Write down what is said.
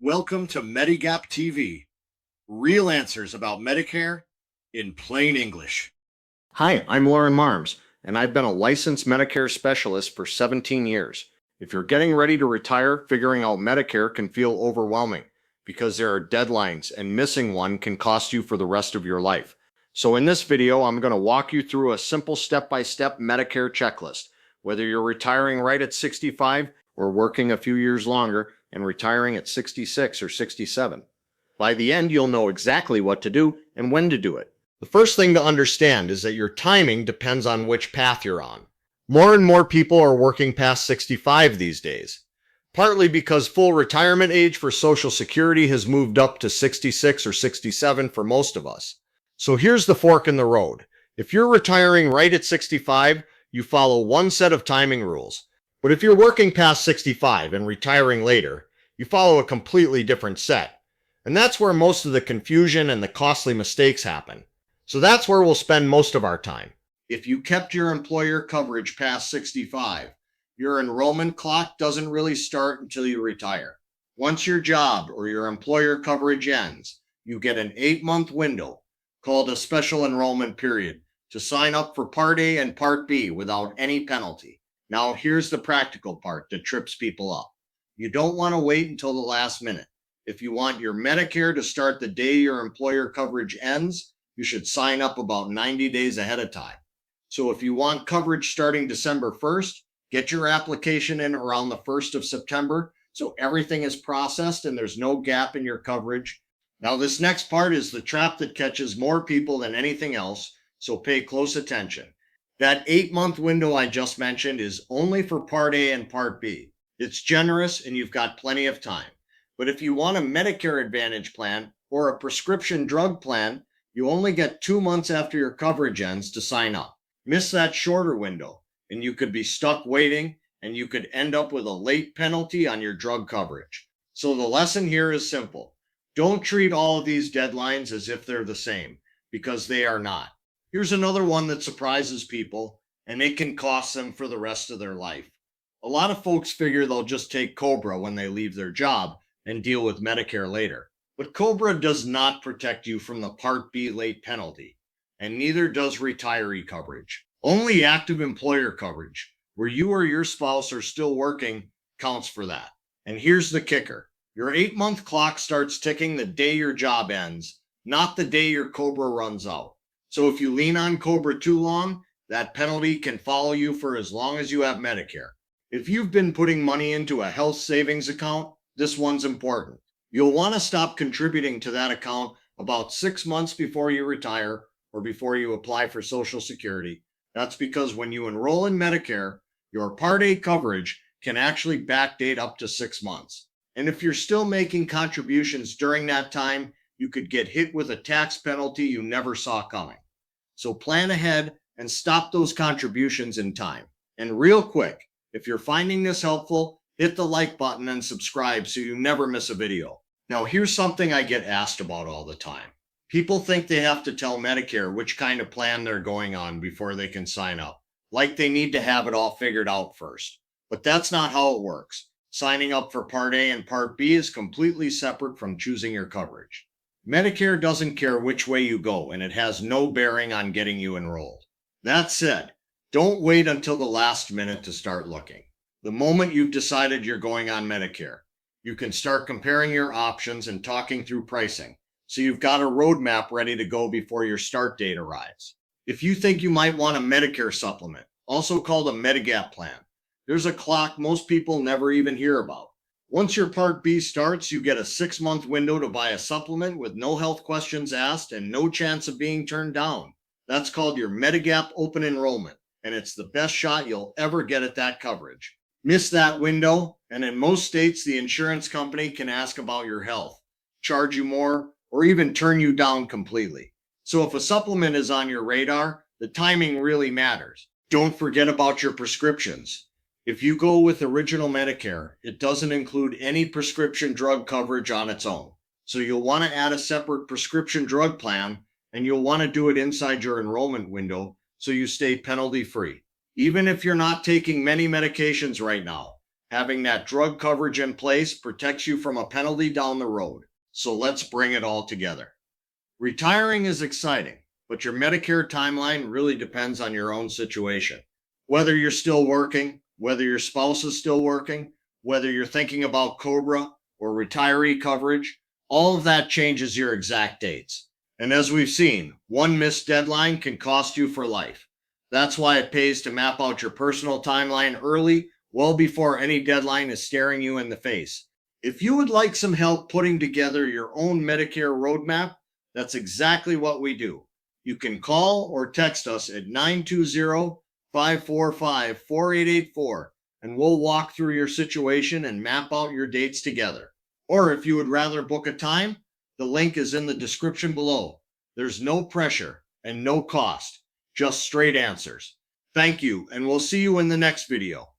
Welcome to Medigap TV. Real answers about Medicare in plain English. Hi, I'm Lauren Marms, and I've been a licensed Medicare specialist for 17 years. If you're getting ready to retire, figuring out Medicare can feel overwhelming because there are deadlines and missing one can cost you for the rest of your life. So in this video, I'm going to walk you through a simple step-by-step Medicare checklist. Whether you're retiring right at 65 or working a few years longer and retiring at 66 or 67. By the end, you'll know exactly what to do and when to do it. The first thing to understand is that your timing depends on which path you're on. More and more people are working past 65 these days, partly because full retirement age for Social Security has moved up to 66 or 67 for most of us. So here's the fork in the road. If you're retiring right at 65, you follow one set of timing rules. But if you're working past 65 and retiring later, you follow a completely different set. And that's where most of the confusion and the costly mistakes happen. So that's where we'll spend most of our time. If you kept your employer coverage past 65, your enrollment clock doesn't really start until you retire. Once your job or your employer coverage ends, you get an 8-month window called a special enrollment period to sign up for Part A and Part B without any penalty. Now here's the practical part that trips people up. You don't want to wait until the last minute. If you want your Medicare to start the day your employer coverage ends, you should sign up about 90 days ahead of time. So if you want coverage starting December 1st, get your application in around the 1st of September so everything is processed and there's no gap in your coverage. Now this next part is the trap that catches more people than anything else, so pay close attention. That 8-month window I just mentioned is only for Part A and Part B. It's generous and you've got plenty of time. But if you want a Medicare Advantage plan or a prescription drug plan, you only get 2 months after your coverage ends to sign up. Miss that shorter window, and you could be stuck waiting, and you could end up with a late penalty on your drug coverage. So the lesson here is simple. Don't treat all of these deadlines as if they're the same, because they are not. Here's another one that surprises people, and it can cost them for the rest of their life. A lot of folks figure they'll just take COBRA when they leave their job and deal with Medicare later. But COBRA does not protect you from the Part B late penalty, and neither does retiree coverage. Only active employer coverage, where you or your spouse are still working, counts for that. And here's the kicker. Your 8-month clock starts ticking the day your job ends, not the day your COBRA runs out. So if you lean on COBRA too long, that penalty can follow you for as long as you have Medicare. If you've been putting money into a health savings account, this one's important. You'll want to stop contributing to that account about 6 months before you retire or before you apply for Social Security. That's because when you enroll in Medicare, your Part A coverage can actually backdate up to 6 months. And if you're still making contributions during that time, you could get hit with a tax penalty you never saw coming. So plan ahead and stop those contributions in time. And real quick, if you're finding this helpful, hit the like button and subscribe so you never miss a video. Now here's something I get asked about all the time. People think they have to tell Medicare which kind of plan they're going on before they can sign up, like they need to have it all figured out first. But that's not how it works. Signing up for Part A and Part B is completely separate from choosing your coverage. Medicare doesn't care which way you go, and it has no bearing on getting you enrolled. That said, don't wait until the last minute to start looking. The moment you've decided you're going on Medicare, you can start comparing your options and talking through pricing, so you've got a roadmap ready to go before your start date arrives. If you think you might want a Medicare supplement, also called a Medigap plan, there's a clock most people never even hear about. Once your Part B starts, you get a 6-month window to buy a supplement with no health questions asked and no chance of being turned down. That's called your Medigap open enrollment, and it's the best shot you'll ever get at that coverage. Miss that window, and in most states, the insurance company can ask about your health, charge you more, or even turn you down completely. So if a supplement is on your radar, the timing really matters. Don't forget about your prescriptions. If you go with Original Medicare, it doesn't include any prescription drug coverage on its own. So you'll want to add a separate prescription drug plan, and you'll want to do it inside your enrollment window so you stay penalty-free. Even if you're not taking many medications right now, Having that drug coverage in place protects you from a penalty down the road. So let's bring it all together. Retiring is exciting, but your Medicare timeline really depends on your own situation. Whether you're still working, whether your spouse is still working, whether you're thinking about COBRA or retiree coverage, all of that changes your exact dates. And as we've seen, one missed deadline can cost you for life. That's why it pays to map out your personal timeline early, well before any deadline is staring you in the face. If you would like some help putting together your own Medicare roadmap, that's exactly what we do. You can call or text us at 920-545-4884, and we'll walk through your situation and map out your dates together. Or if you would rather book a time, the link is in the description below. There's no pressure and no cost, just straight answers. Thank you, and we'll see you in the next video.